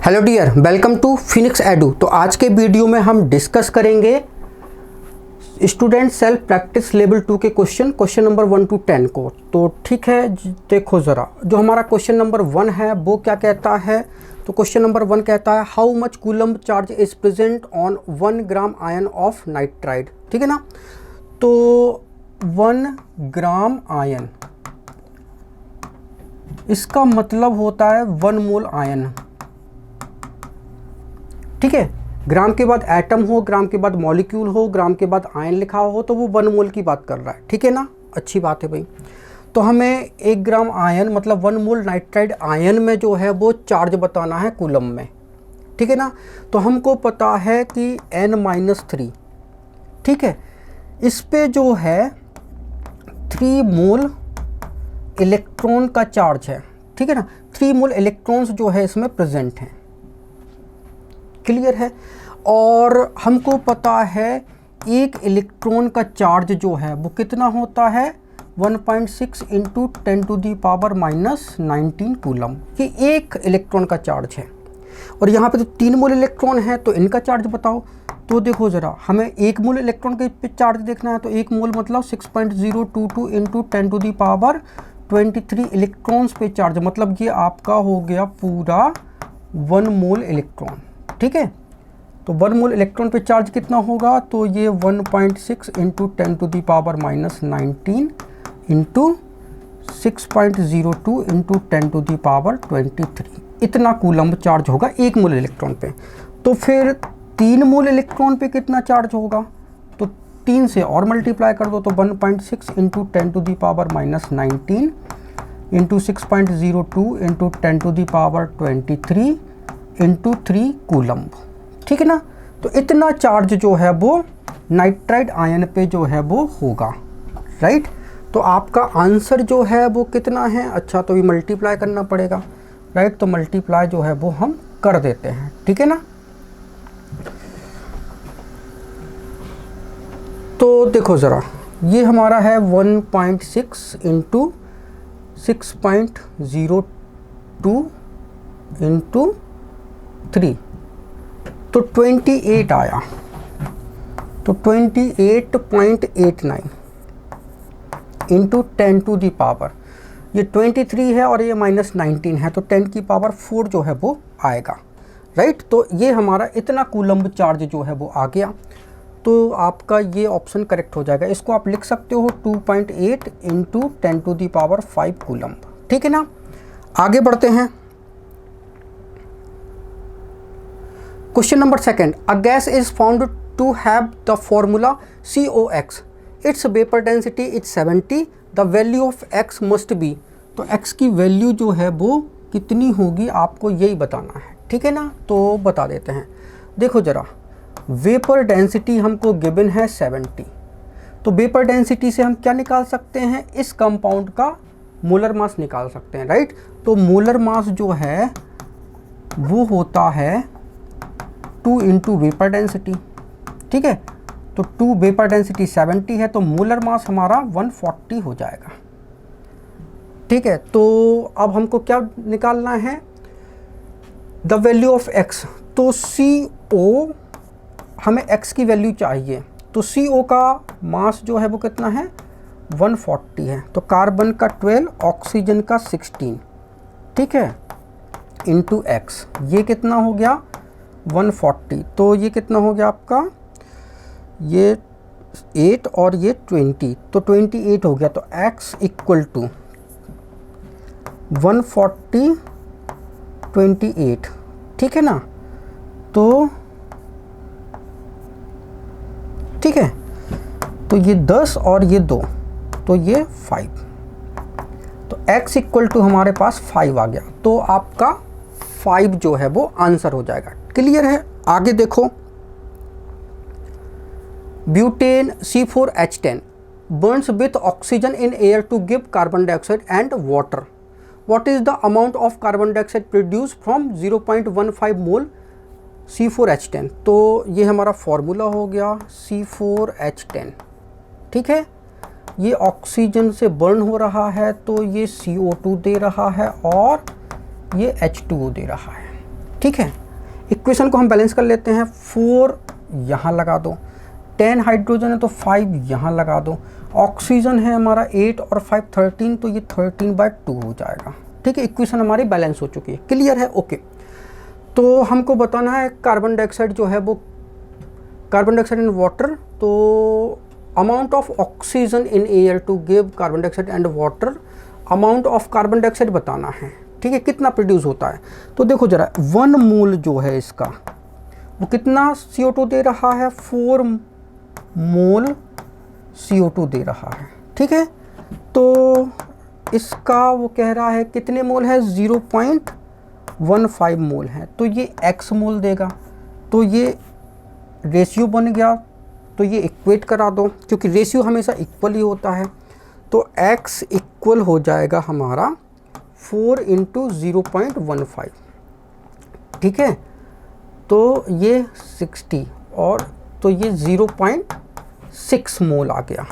Hello dear, welcome to Phoenix Edu. तो आज के वीडियो में हम डिस्कस करेंगे स्टूडेंट सेल्फ प्रैक्टिस लेवल 2 के क्वेश्चन नंबर 1 to 10 को। तो ठीक है, देखो ज़रा, जो हमारा क्वेश्चन नंबर 1 है वो क्या कहता है। तो क्वेश्चन नंबर 1 कहता है how much coulomb charge is present on 1 gram ion of nitride. ठीक है ना। तो 1 ग्राम आयन, इसका मतलब होता है 1 मोल आयन। ठीक है, ग्राम के बाद एटम हो, ग्राम के बाद मॉलिक्यूल हो, ग्राम के बाद आयन लिखा हो तो वो 1 मोल की बात कर रहा है। ठीक है ना, अच्छी बात है भाई। तो हमें 1 ग्राम आयन मतलब 1 मोल नाइट्राइड आयन में जो है वो चार्ज बताना है कूलम में। ठीक है ना। तो हमको पता है कि n-3, ठीक है, इस पे जो है 3 मोल इलेक्ट्रॉन का चार्ज है। ठीक है ना, 3 मोल इलेक्ट्रॉन्स जो है इसमें प्रेजेंट हैं। क्लियर है। और हमको पता है एक इलेक्ट्रॉन का चार्ज जो है वो कितना होता है 1.6 इंटू 10⁻⁻19 कूलम। ये एक इलेक्ट्रॉन का चार्ज है। और यहाँ पे तो 3 मोल इलेक्ट्रॉन है, तो इनका चार्ज बताओ। तो देखो ज़रा, हमें 1 मोल इलेक्ट्रॉन के पे चार्ज देखना है। तो 1 मोल मतलब 6.022 इंटू 10⁻23 इलेक्ट्रॉन्स पे चार्ज, मतलब ये आपका हो गया पूरा 1 मोल इलेक्ट्रॉन। ठीक है। तो 1 मोल इलेक्ट्रॉन पे चार्ज कितना होगा, तो ये 1.6 इंटू 10⁻⁻19 इंटू 6.02 इंटू 10⁻23, इतना कूलम्ब चार्ज होगा 1 मोल इलेक्ट्रॉन पे। तो फिर 3 मोल इलेक्ट्रॉन पे कितना चार्ज होगा, तो 3 से और मल्टीप्लाई कर दो, तो 1.6 into 10⁻⁻19 into 6.02 into 10⁻23 into 3 coulomb. ठीक है ना। तो इतना चार्ज जो है वो नाइट्राइड आयन पे जो है वो होगा। राइट। तो आपका आंसर जो है वो कितना है, अच्छा तो ये मल्टीप्लाई करना पड़ेगा। राइट। तो मल्टीप्लाई जो है वो हम कर देते हैं। ठीक है ना। तो देखो ज़रा, ये हमारा है 1.6 इंटू 6.02 इंटू 3, तो 28 आया। तो 28.89 इंटू 10⁻, ये 23 है और ये -19 है, तो 10⁴ जो है वो आएगा। राइट। तो ये हमारा इतना कूलम्ब चार्ज जो है वो आ गया। तो आपका ये ऑप्शन करेक्ट हो जाएगा। इसको आप लिख सकते हो 2.8 इंटू 10⁵ कूलम्ब। ठीक है ना। आगे बढ़ते हैं। Question number 2, a gas is found to have the formula COX. Its vapor density is 70. The value of X must be. तो X की वैल्यू जो है वो कितनी होगी आपको यही बताना है। ठीक है ना। तो बता देते हैं। देखो ज़रा, वेपर डेंसिटी हमको गिवन है 70। तो वेपर डेंसिटी से हम क्या निकाल सकते हैं, इस कंपाउंड का मोलर मास निकाल सकते हैं। राइट। तो मोलर मास जो है वो होता है 2 इंटू वेपर डेंसिटी। ठीक है। तो 2 वेपर डेंसिटी 70 है, तो मोलर मास हमारा 140 हो जाएगा। ठीक है। तो अब हमको क्या निकालना है, द वैल्यू ऑफ एक्स। तो CO, हमें एक्स की वैल्यू चाहिए। तो CO का मास जो है वो कितना है 140 है। तो कार्बन का 12, ऑक्सीजन का 16। ठीक है, इंटू एक्स, ये कितना हो गया 140। तो ये कितना हो गया आपका, ये 8 और ये 20, तो 28 हो गया। तो x इक्वल टू 140 28। ठीक है ना। तो ठीक है, तो ये 10 और ये 2, तो ये 5। तो x इक्वल टू हमारे पास 5 आ गया। तो आपका 5 जो है वो आंसर हो जाएगा। क्लियर है। आगे देखो, butane C4H10 burns with oxygen in air to give carbon dioxide and water. What is the amount of carbon dioxide produced from 0.15 mole C4H10? तो ये हमारा फॉर्मूला हो गया C4H10। ठीक है, ये ऑक्सीजन से बर्न हो रहा है, तो ये CO2 दे रहा है और ये H2O दे रहा है। ठीक है, इक्वेशन को हम बैलेंस कर लेते हैं। 4 यहाँ लगा दो, 10 हाइड्रोजन है तो 5 यहाँ लगा दो, ऑक्सीजन है हमारा 8 और 5 13, तो ये 13/2 हो जाएगा। ठीक है, इक्वेशन हमारी बैलेंस हो चुकी है। क्लियर है? ओके। तो हमको बताना है कार्बन डाइऑक्साइड जो है वो, कार्बन डाइऑक्साइड इन वाटर, तो amount of oxygen in air to give carbon dioxide and water, amount of carbon dioxide बताना है। ठीक है, कितना प्रोड्यूस होता है। तो देखो जरा, 1 मोल जो है इसका वो कितना CO2 दे रहा है, 4 मोल CO2 दे रहा है। ठीक है, तो इसका वो कह रहा है कितने मोल है, 0.15 मोल है, तो ये x मोल देगा। तो ये रेशियो बन गया, तो ये इक्वेट करा दो, क्योंकि रेशियो हमेशा इक्वल ही होता है। तो x इक्वल हो जाएगा हमारा 4 × 0.15। ठीक है, तो ये 60 और तो ये 0.6 मोल आ गया।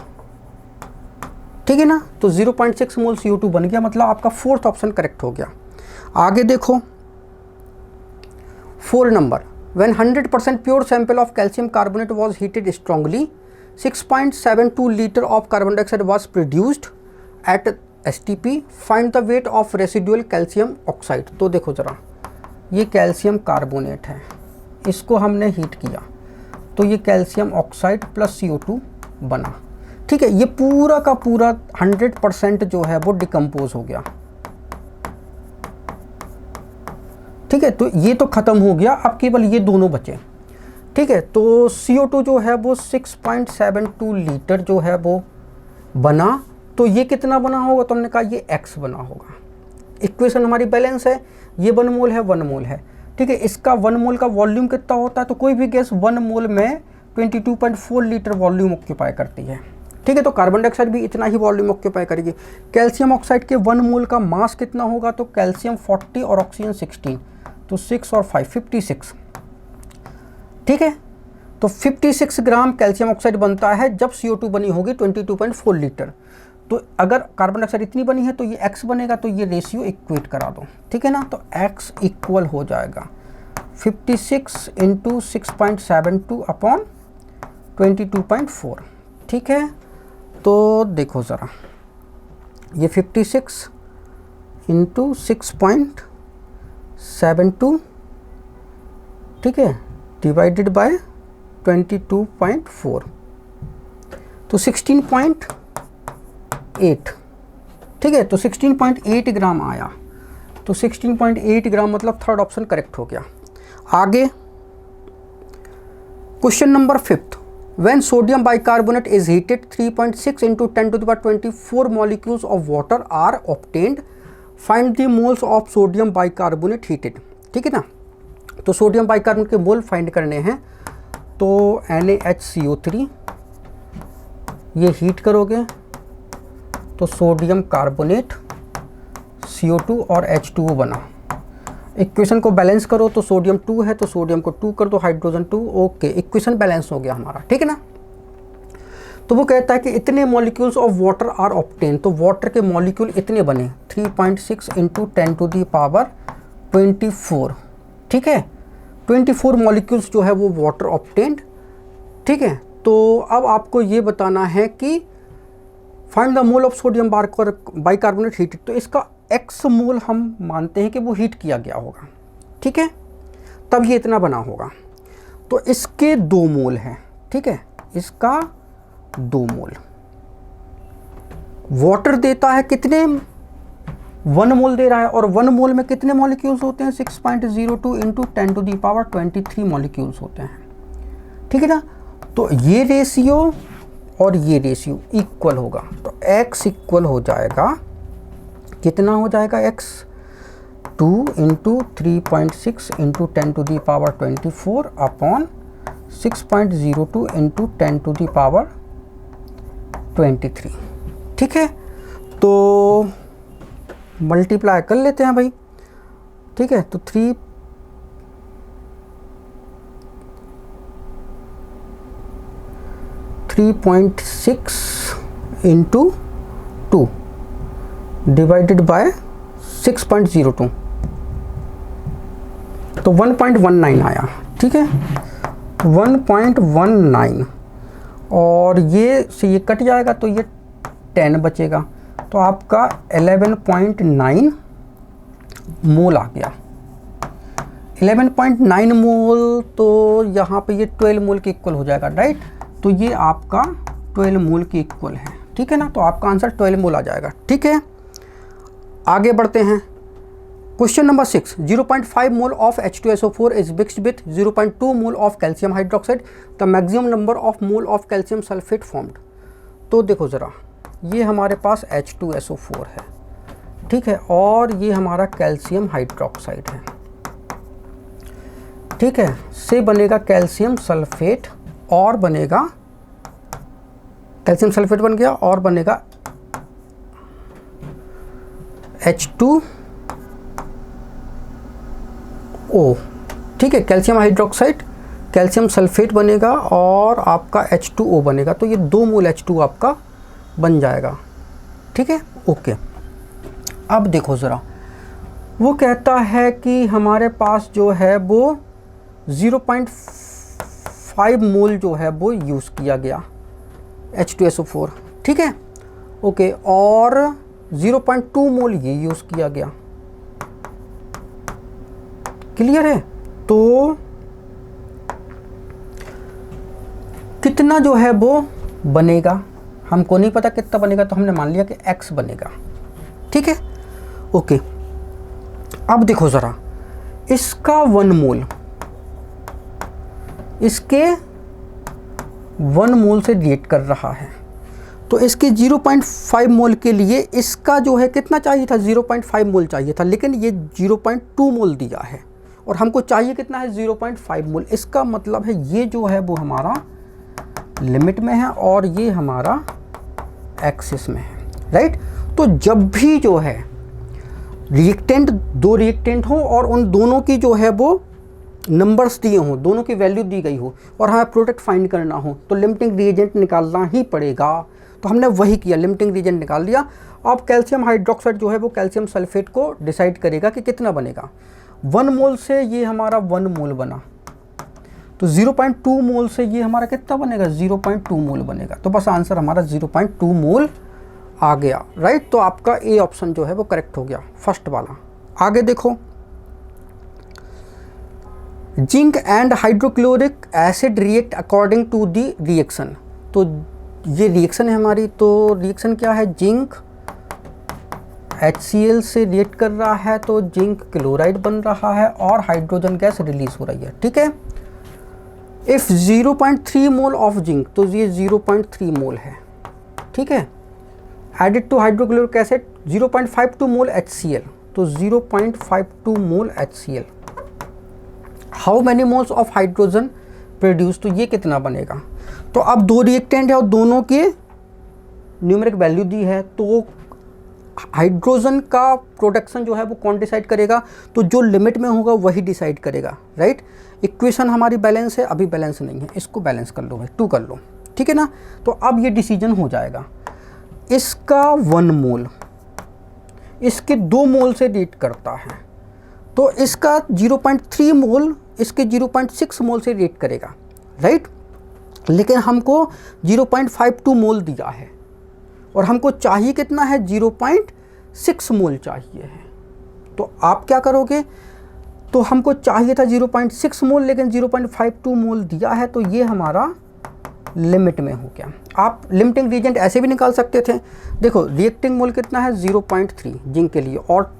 ठीक है ना, तो 0.6 मोल CO2 बन गया, मतलब आपका 4th ऑप्शन करेक्ट हो गया। आगे देखो 4 number, when 100% pure sample of calcium carbonate was heated strongly, 6.72 liter of carbon dioxide was produced at STP, find the weight of residual calcium oxide। तो देखो ज़रा, ये कैल्शियम कार्बोनेट है, इसको हमने हीट किया तो ये कैल्शियम ऑक्साइड प्लस CO2 बना। ठीक है, ये पूरा का पूरा 100% जो है वो डिकम्पोज हो गया। ठीक है, तो ये तो ख़त्म हो गया, अब केवल ये दोनों बचे। ठीक है, तो CO2 जो है वो 6.72 लीटर जो है वो बना, तो ये कितना बना होगा, तो हमने कहा ये x बना होगा। इक्वेशन हमारी बैलेंस है, ये 1 मोल है, 1 मोल है। ठीक है, इसका 1 मोल का वॉल्यूम कितना होता है, तो कोई भी गैस 1 मोल में 22.4 लीटर वॉल्यूम ऑक्यूपाई करती है। ठीक है, तो कार्बन डाइऑक्साइड भी इतना ही वॉल्यूम ऑक्यूपाई करेगी। कैल्शियम ऑक्साइड के 1 मोल का मास कितना होगा, तो कैल्शियम 40 और ऑक्सीजन 16, तो 6 और 5 56। ठीक है, तो 56 ग्राम कैल्शियम ऑक्साइड बनता है जब CO2 बनी होगी 22.4 लीटर। तो अगर कार्बन डाइऑक्साइड इतनी बनी है तो ये x बनेगा, तो ये रेशियो इक्वेट करा दो। ठीक है ना, तो x इक्वल हो जाएगा 56 × 6.72 अपॉन 22.4। ठीक है, तो देखो ज़रा, ये 56 × 6.72, ठीक है, डिवाइडेड बाय 22.4, तो 16.8। ठीक है, तो 16.8 ग्राम आया, तो 16.8 ग्राम मतलब 3rd ऑप्शन करेक्ट हो गया। आगे question number 5th, when sodium bicarbonate is heated 3.6 × 10⁻24 molecules of water are obtained, find the moles of sodium bicarbonate heated। ठीक है ना, तो सोडियम बाइकार्बोनेट के मोल फाइंड करने हैं। तो NaHCO3 ये हीट करोगे तो सोडियम कार्बोनेट, CO2 और H2O बना। इक्वेशन को बैलेंस करो तो सोडियम 2 है तो सोडियम को 2 कर दो, हाइड्रोजन 2। ओके, इक्वेशन बैलेंस हो गया हमारा। ठीक है ना, तो वो कहता है कि इतने molecules of water are obtain, तो वाटर के मॉलिक्यूल इतने बने 3.6 × 10⁻24। ठीक है, 24 मॉलिक्यूल्स जो है वो वाटर ऑब्टेन्ड। ठीक है, तो अब आपको ये बताना है कि find the mole of sodium bicarbonate heated, तो इसका x मोल हम मानते हैं कि वो हीट किया गया होगा। ठीक है, तब ये इतना बना होगा। तो इसके 2 मोल हैं। ठीक है, इसका 2 मोल। वाटर देता है कितने, 1 मोल दे रहा है, और 1 मोल में कितने मॉलिक्यूल्स होते हैं, 6.02 × 10⁻23 मॉलिक्यूल्स होते हैं। ठीक है ना, तो ये रेशियो और ये रेशियो इक्वल होगा, तो x इक्वल हो जाएगा, कितना हो जाएगा x, 2 × 3.6 × 10⁻24 अपॉन 6.02 × 10⁻23। ठीक है, तो मल्टीप्लाई कर लेते हैं भाई। ठीक है, तो 3 3.6 × 2 डिवाइडेड बाय 6.02, तो 1.19 आया, ठीक है 1.19, और ये से ये कट जाएगा तो ये 10 बचेगा, तो आपका 11.9 मोल आ गया। 11.9 मोल, तो यहाँ पे ये 12 मोल के इक्वल हो जाएगा, राइट। तो ये आपका 12 मोल के इक्वल है, ठीक है ना। तो आपका आंसर 12 मोल आ जाएगा, ठीक है। आगे बढ़ते हैं। Question number 6, 0.5 mole of H2SO4 is mixed with 0.2 mole of calcium hydroxide, the maximum number of mole of calcium sulphate formed. तो देखो ज़रा, ये हमारे पास H2SO4 है, ठीक है, और ये हमारा कैल्शियम हाइड्रोक्साइड है, ठीक है, से बनेगा कैल्शियम सल्फेट, और बनेगा कैल्शियम सल्फेट बन गया, और बनेगा H2O, ठीक है, कैल्शियम हाइड्रोक्साइड कैल्शियम सल्फेट बनेगा और आपका H2O बनेगा, तो ये 2 मोल H2 आपका बन जाएगा, ठीक है, ओके। अब देखो ज़रा, वो कहता है कि हमारे पास जो है वो 0.5 मोल जो है वो यूज़ किया गया H2SO4, ठीक है, ओके, और 0.2 मोल ये यूज़ किया गया, क्लियर है। तो कितना जो है वो बनेगा, हमको नहीं पता कितना बनेगा, तो हमने मान लिया कि X बनेगा, ठीक है, ओके। अब देखो ज़रा, इसका 1 मोल इसके 1 मोल से रिएक्ट कर रहा है, तो इसके 0.5 मोल के लिए इसका जो है कितना चाहिए था, 0.5 मोल चाहिए था, लेकिन ये 0.2 मोल दिया है, और हमको चाहिए कितना है, 0.5 मोल। इसका मतलब है ये जो है वो हमारा लिमिट में है और ये हमारा एक्सिस में है, राइट। तो जब भी जो है रिएक्टेंट, 2 रिएक्टेंट हो और उन दोनों की जो है वो नंबर्स दिए हों, दोनों की वैल्यू दी गई हो, और हमें प्रोडक्ट फाइंड करना हो, तो लिमिटिंग रिएजेंट निकालना ही पड़ेगा। तो हमने वही किया, लिमिटिंग रिएजेंट निकाल लिया। अब कैल्शियम हाइड्रोक्साइड जो है वो कैल्शियम सल्फेट को डिसाइड करेगा कि कितना बनेगा। 1 मोल से ये हमारा 1 मोल बना, तो 0.2 मोल से ये हमारा कितना बनेगा, 0.2 मोल बनेगा। तो बस आंसर हमारा 0.2 मोल आ गया, राइट। तो आपका ए ऑप्शन जो है वो करेक्ट हो गया, फर्स्ट वाला। आगे देखो, zinc and hydrochloric acid react according to the reaction. तो ये रिएक्शन है हमारी, तो रिएक्शन क्या है, जिंक HCl से रिएक्ट कर रहा है, तो जिंक क्लोराइड बन रहा है और हाइड्रोजन गैस रिलीज हो रही है, ठीक है। इफ 0.3 मोल ऑफ जिंक, तो ये 0.3 मोल है, ठीक है, added to hydrochloric acid 0.52 mole HCl, तो 0.52 mole HCl। How many moles of hydrogen produce, तो ये कितना बनेगा। तो अब 2 रिएक्टेंट है और दोनों के न्यूमेरिक वैल्यू दी है, तो हाइड्रोजन का प्रोडक्शन जो है वो कौन डिसाइड करेगा, तो जो लिमिट में होगा वही डिसाइड करेगा, राइट। इक्वेशन हमारी बैलेंस है, अभी बैलेंस नहीं है, इसको बैलेंस कर लो भाई, 2 कर लो, ठीक है ना। तो अब ये डिसीजन हो जाएगा, इसका 1 मोल इसके 2 मोल से रिएक्ट करता है, तो इसका 0.3 मोल इसके 0.6 मोल से रिएक्ट करेगा, राइट। लेकिन हमको 0.52 मोल दिया है और हमको चाहिए कितना है, 0.6 मोल चाहिए है। तो आप क्या करोगे, तो हमको चाहिए था 0.6 मोल, लेकिन 0.52 मोल दिया है, तो ये हमारा लिमिट में हो गया। आप लिमिटिंग रिएजेंट ऐसे भी निकाल सकते थे। देखो रिएक्टिंग मोल कितना है, 0.3 जिंक के लिए, और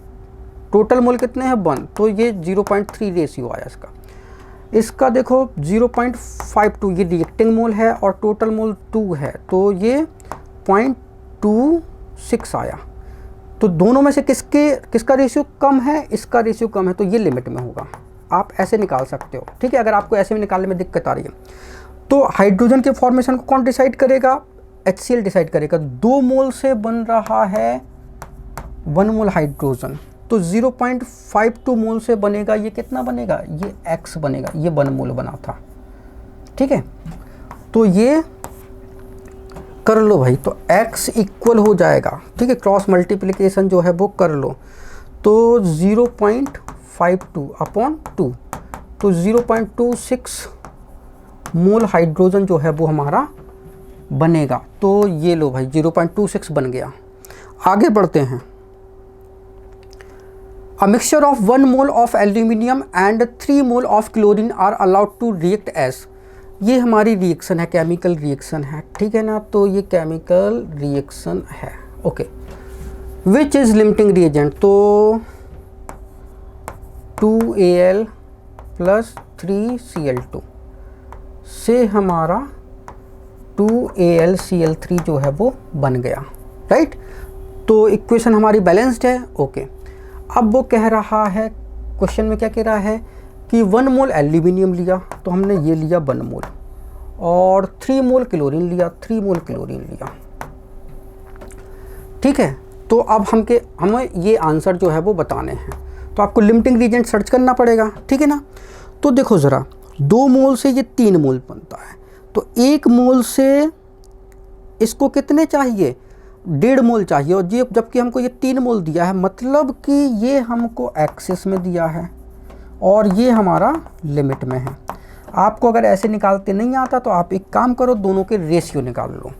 टोटल मोल कितने हैं, 1, तो ये 0.3 रेशियो आया इसका देखो 0.52 ये रिएक्टिंग मोल है और टोटल मोल 2 है, तो ये 0.26 आया। तो दोनों में से किसका रेशियो कम है, इसका रेशियो कम है, तो ये लिमिट में होगा। आप ऐसे निकाल सकते हो, ठीक है। अगर आपको ऐसे में निकालने में दिक्कत आ रही है, तो हाइड्रोजन के फॉर्मेशन को कौन डिसाइड करेगा, HCl डिसाइड करेगा। 2 मोल से बन रहा है 1 मोल हाइड्रोजन, तो 0.52 मोल से बनेगा, ये कितना बनेगा, ये X बनेगा, ये 1 मोल बना था, ठीक है। तो ये कर लो भाई, तो X इक्वल हो जाएगा, ठीक है, क्रॉस मल्टीप्लिकेशन जो है वो कर लो, तो 0.52 अपॉन 2, तो 0.26 मोल हाइड्रोजन जो है वो हमारा बनेगा। तो ये लो भाई 0.26 बन गया। आगे बढ़ते हैं। A mixture of 1 mole of aluminium and 3 mole of chlorine are allowed to react as, ये हमारी रिएक्शन है, केमिकल रिएक्शन है, ठीक है ना। तो ये केमिकल रिएक्शन है, okay. Which is limiting reagent, तो 2Al प्लस 3Cl2 से हमारा 2AlCl3 जो है वो बन गया, राइट। तो इक्वेशन हमारी बैलेंस्ड है, ओके। अब वो कह रहा है, क्वेश्चन में क्या कह रहा है कि 1 मोल एल्यूमिनियम लिया, तो हमने ये लिया 1 मोल, और 3 मोल क्लोरीन लिया, 3 मोल क्लोरीन लिया, ठीक है। तो अब हमें ये आंसर जो है वो बताने हैं, तो आपको लिमिटिंग रिएजेंट सर्च करना पड़ेगा, ठीक है ना। तो देखो ज़रा, 2 मोल से ये 3 मोल बनता है, तो 1 मोल से इसको कितने चाहिए, 1.5 मोल चाहिए, और ये जबकि हमको ये 3 मोल दिया है, मतलब कि ये हमको एक्सेस में दिया है और ये हमारा लिमिट में है। आपको अगर ऐसे निकालते नहीं आता तो आप एक काम करो, दोनों के रेशियो निकाल लो।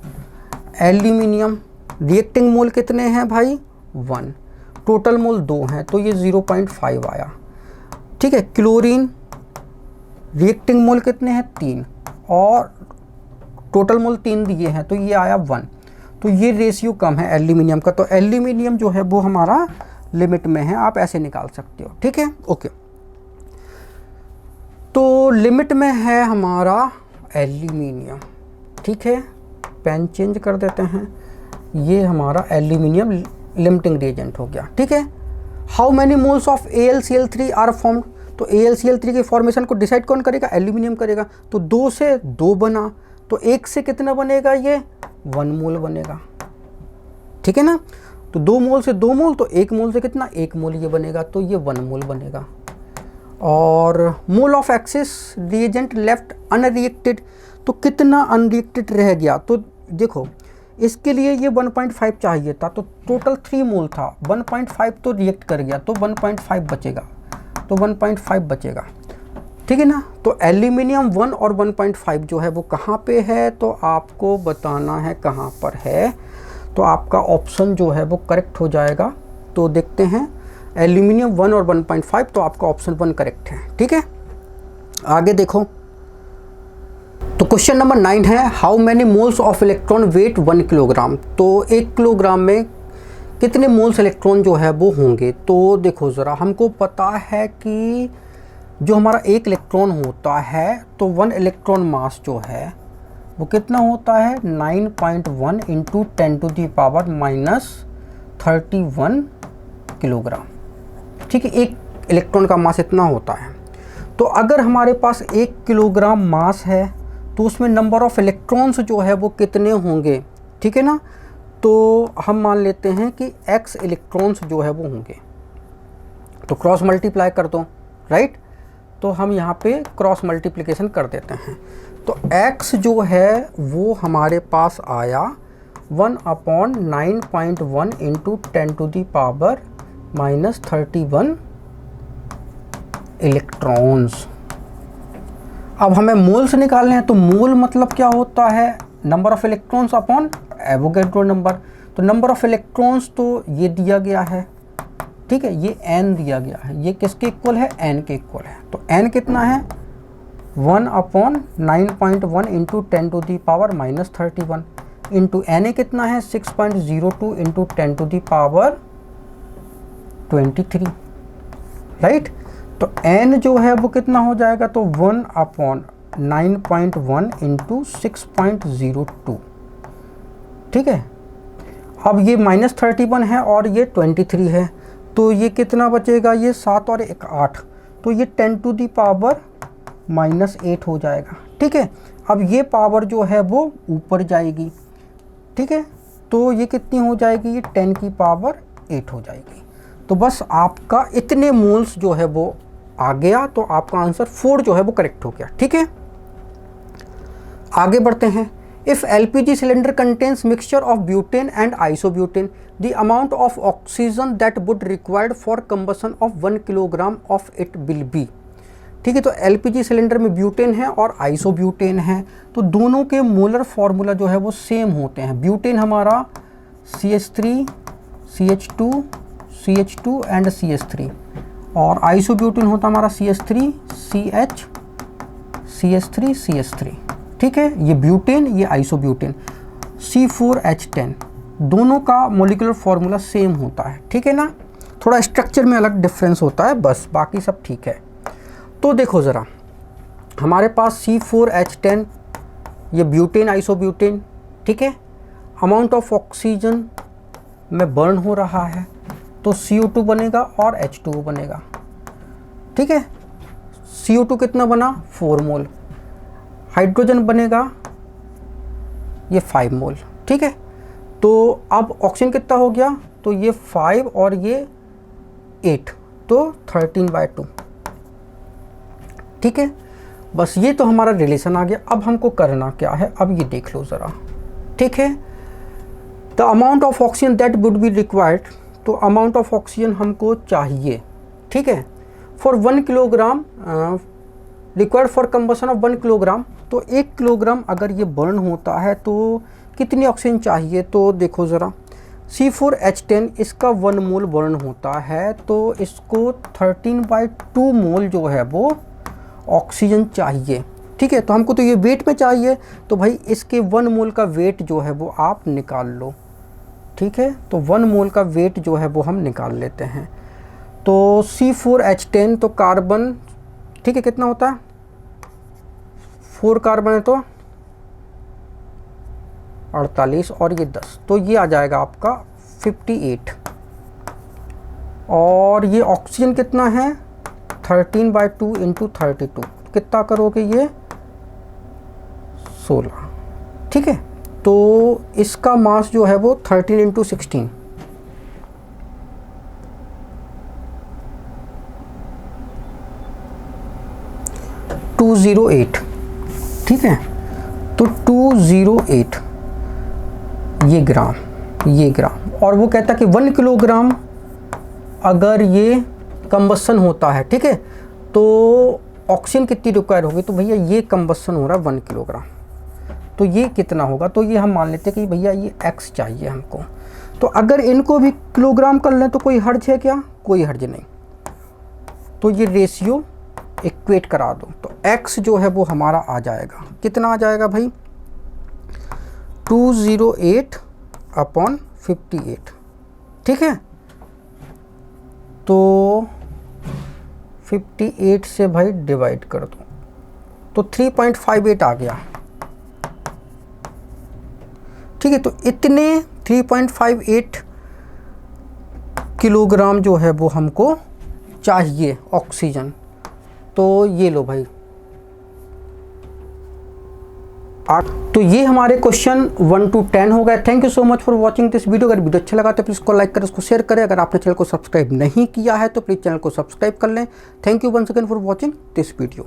एल्यूमिनियम रिएक्टिंग मोल कितने हैं भाई, 1, टोटल मोल 2 हैं, तो ये 0.5 आया, ठीक है। क्लोरीन रिएक्टिंग मोल कितने हैं, 3, और टोटल मोल 3 दिए हैं, तो ये आया 1। तो ये रेशियो कम है एल्यूमिनियम का, तो एल्यूमिनियम जो है वो हमारा लिमिट में है, आप ऐसे निकाल सकते हो, ठीक है, ओके। तो लिमिट में है हमारा एल्यूमिनियम, ठीक है। पेन चेंज कर देते हैं, ये हमारा एल्यूमिनियम लिमिटिंग रिएजेंट हो गया, ठीक है। How many moles of AlCl3 are formed, तो AlCl3 के फॉर्मेशन को डिसाइड कौन करेगा, एल्यूमिनियम करेगा। तो 2 से 2 बना, तो 1 से कितना बनेगा, ये 1 मोल बनेगा, ठीक है ना। तो 2 मोल से 2 मोल, तो 1 मोल से कितना, 1 मोल ये बनेगा, तो ये 1 मोल बनेगा। और mole of access reagent left unreacted, तो कितना अनरिएक्टेड रह गया, तो देखो इसके लिए ये 1.5 चाहिए था, तो टोटल 3 मोल था, 1.5 तो रिएक्ट कर गया, तो 1.5 बचेगा, तो 1.5 बचेगा, ठीक है ना। तो एल्यूमिनियम 1 और 1.5 जो है वो कहाँ पे है, तो आपको बताना है कहाँ पर है। तो आपका ऑप्शन जो है वो करेक्ट हो जाएगा। तो देखते हैं, एल्यूमिनियम 1 और 1.5, तो आपका ऑप्शन 1 करेक्ट है, ठीक है। आगे देखो, तो क्वेश्चन नंबर 9 है, how many moles of electron weight 1 kilogram, तो 1 किलोग्राम में कितने मोल्स इलेक्ट्रॉन जो है वो होंगे। तो देखो ज़रा, हमको पता है कि जो हमारा 1 इलेक्ट्रॉन होता है, तो 1 इलेक्ट्रॉन मास जो है वो कितना होता है, 9.1 इंटू 10⁻31 किलोग्राम, ठीक है। 1 इलेक्ट्रॉन का मास इतना होता है। तो अगर हमारे पास 1 किलोग्राम मास है, तो उसमें नंबर ऑफ़ इलेक्ट्रॉन्स जो है वो कितने होंगे, ठीक है ना। तो हम मान लेते हैं कि x इलेक्ट्रॉन्स जो है वो होंगे, तो क्रॉस मल्टीप्लाई कर दो, राइट। तो हम यहाँ पे क्रॉस मल्टीप्लिकेशन कर देते हैं, तो x जो है वो हमारे पास आया 1/9.1 इंटू 10⁻31 इलेक्ट्रॉन्स। अब हमें मोल्स निकालने हैं, तो मोल मतलब क्या होता है, number of electrons upon Avogadro number. तो नंबर ऑफ़ इलेक्ट्रॉन्स तो ये दिया गया है, ठीक है, ये n दिया गया है, ये किसके इक्वल है, n के इक्वल है। तो n कितना है, 1/9.1 इंटू 10⁻31 इंटू Na कितना है, 6.02 इंटू 10⁻23, राइट। तो n जो है वो कितना हो जाएगा, तो 1/9.1 इंटू 6.02, ठीक है। अब ये -31 है और ये 23 है, तो ये कितना बचेगा, ये 7 और 1 8, तो ये 10⁻⁻8 हो जाएगा, ठीक है। अब ये पावर जो है वो ऊपर जाएगी, ठीक है। तो ये कितनी हो जाएगी, ये 10⁻8 हो जाएगी। तो बस आपका इतने मोल्स जो है वो आ गया, तो आपका आंसर 4 जो है वो करेक्ट हो गया, ठीक है। आगे बढ़ते हैं। If LPG cylinder contains mixture of butane and isobutane, the amount of oxygen that would required for combustion of 1 kilogram of it will be। ठीक है, तो LPG सिलेंडर में ब्यूटेन है और आइसोब्यूटेन है, तो दोनों के मोलर फार्मूला जो है वो सेम होते हैं। ब्यूटेन हमारा CH3 CH2 CH2 and CH3, और आइसोब्यूटेन होता हमारा CH3 CH CH3 CH3। ठीक है, ये ब्यूटेन ये आइसोब्यूटेन। C4H10 दोनों का मोलिकुलर फार्मूला सेम होता है। ठीक है ना, थोड़ा स्ट्रक्चर में अलग डिफरेंस होता है बस, बाकी सब ठीक है। तो देखो ज़रा, हमारे पास C4H10 ये ब्यूटेन आइसोब्यूटेन, ठीक है, अमाउंट ऑफ ऑक्सीजन में बर्न हो रहा है, तो CO2 बनेगा और H2O बनेगा। ठीक है, CO2 कितना बना 4 मोल, हाइड्रोजन बनेगा ये 5 मोल। ठीक है, तो अब ऑक्सीजन कितना हो गया, तो ये 5 और ये 8, तो 13/2। ठीक है, बस ये तो हमारा रिलेशन आ गया। अब हमको करना क्या है, अब ये देख लो ज़रा। ठीक है, the amount of oxygen that would be required, तो अमाउंट ऑफ ऑक्सीजन हमको चाहिए। ठीक है, for 1 kilogram required for combustion of 1 kilogram, तो 1 किलोग्राम अगर ये बर्न होता है तो कितनी ऑक्सीजन चाहिए, तो देखो ज़रा, C4H10 इसका 1 मोल बर्न होता है, तो इसको 13/2 मोल जो है वो ऑक्सीजन चाहिए। ठीक है, तो हमको तो ये वेट में चाहिए, तो भाई इसके 1 मोल का वेट जो है वो आप निकाल लो। ठीक है, तो 1 मोल का वेट जो है वो हम निकाल लेते हैं। तो C4H10 तो कार्बन, ठीक है, कितना होता है 4 कार्बन है तो 48 और ये 10, तो ये आ जाएगा आपका 58। और ये ऑक्सीजन कितना है 13/2 इंटू 32, कितना करोगे ये 16। ठीक है, तो इसका मास जो है वो 13 इंटू 16, 208। ठीक है, तो 208 ये ग्राम, और वो कहता कि 1 किलोग्राम अगर ये कंबसन होता है, ठीक है, तो ऑक्सीजन कितनी रिक्वायर होगी, तो भैया ये कंबसन हो रहा है 1 किलोग्राम, तो ये कितना होगा, तो ये हम मान लेते हैं कि भैया ये x चाहिए हमको। तो अगर इनको भी किलोग्राम कर लें तो कोई हर्ज है क्या, कोई हर्ज नहीं, तो ये रेशियो इक्वेट करा दो, तो x जो है वो हमारा आ जाएगा, कितना आ जाएगा भाई 208/58। ठीक है, तो 58 से भाई डिवाइड कर दो, तो 3.58 आ गया। ठीक है, तो इतने 3.58 किलोग्राम जो है वो हमको चाहिए ऑक्सीजन। तो ये लो भाई, तो ये हमारे क्वेश्चन 1 to 10 हो गए। Thank you so much for watching this video. अगर वीडियो अच्छा लगा तो प्लीज़ इसको लाइक करें, उसको शेयर करें। अगर आपने चैनल को सब्सक्राइब नहीं किया है तो प्लीज़ चैनल को सब्सक्राइब कर लें। Thank you once again for watching this video.